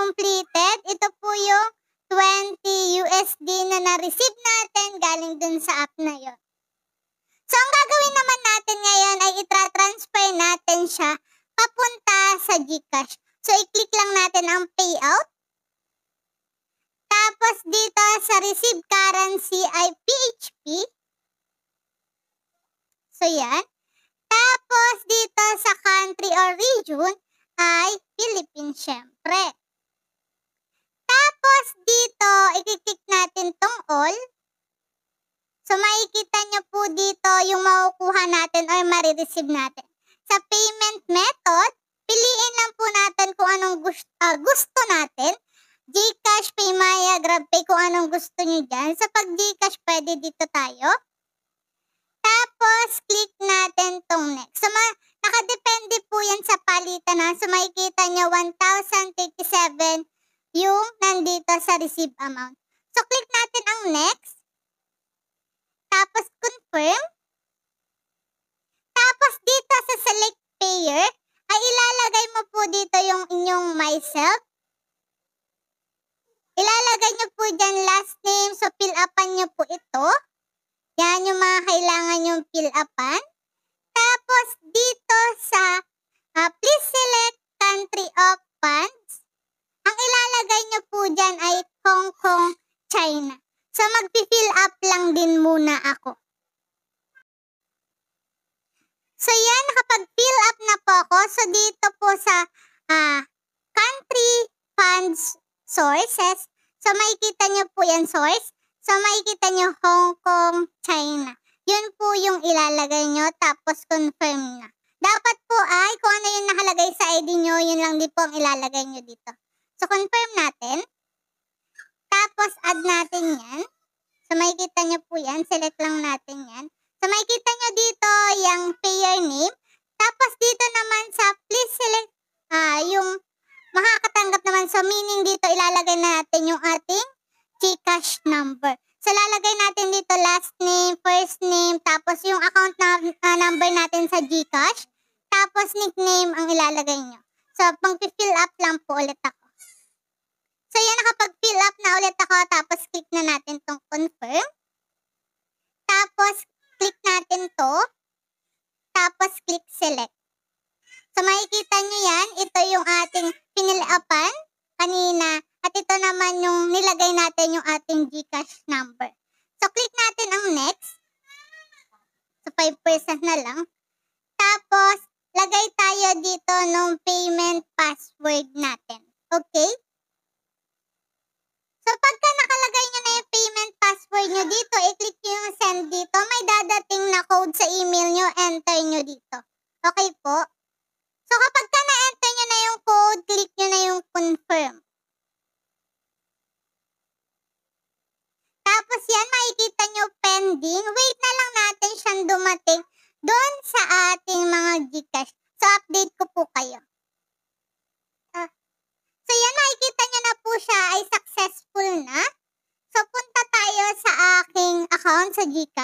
completed. Ito po yung 20 USD na na-receive natin galing dun sa app na yun. So, ang gagawin naman natin ngayon ay itra-transfer natin siya papunta sa GCash. So, i-click lang natin ang payout. Tapos, dito sa receive currency ay PHP. So, yan. Tapos, dito sa country or region ay Philippines, syempre. Tapos, dito, i-click natin tong all. So, makikita nyo po dito yung makukuha natin or marireceive natin. Sa payment method, piliin lang po natin kung anong gusto natin. GCash, Paymaya, GrabPay, kung anong gusto nyo dyan. Sa pag GCash, pwede dito tayo. Tapos, click natin tong next. So, nakadepende po yan sa palitan na. So, makikita nyo 1,037 yung nandito sa receive amount. So, click natin ang next. Tapos, confirm. Tapos, dito sa select payer, ay ilalagay mo po dito yung inyong myself. Ilalagay nyo po dyan last name. So, fill upan nyo po ito. Yan yung mga kailangan yung fill upan. Tapos, dito sa please select country of funds. Ang ilalagay nyo po dyan ay Hong Kong, China. So, mag-fill up lang din muna ako. So, yan. Nakapag-fill up na po ako. So, dito po sa country funds sources. So, makikita nyo po yan source. So, makikita nyo Hong Kong, China. Yun po yung ilalagay nyo. Tapos, confirm na. Dapat po ay kung ano yung nakalagay sa ID nyo, yun lang din po ang ilalagay nyo dito. So, confirm natin. Tapos, add natin yan. So, makikita nyo po yan. Select lang natin yan. So, makikita nyo dito yung payer name. Tapos, dito naman sa please select yung makakatanggap naman. So, meaning dito ilalagay natin yung ating GCash number. So, lalagay natin dito last name, first name, tapos yung account number natin sa GCash. Tapos, nickname ang ilalagay nyo. So, pang-fill up lang po ulit ako. So, yan, nakapag-fill up na ulit ako. Tapos, click na natin tong confirm. Tapos, click natin to. Tapos, click select. So, makikita nyo yan. Ito yung ating piniliapan kanina. At ito naman yung nilagay natin yung ating GCash number. So, click natin ang next. So, 5% na lang. Tapos, lagay tayo dito ng payment password natin. Okay? So, pagka nakalagay nyo na yung payment password nyo dito, i-click nyo yung send dito. May dadating na code sa email nyo, enter nyo dito. Okay po? So, kapag ka na-enter nyo na yung code, click nyo na yung confirm. Tapos yan, makikita nyo pending. Wait na lang natin siyang dumating doon sa ating mga GCash. So, update ko po kayo. So, yan, makikita nyo na po siya ay successful na. So, punta tayo sa aking account sa GCash.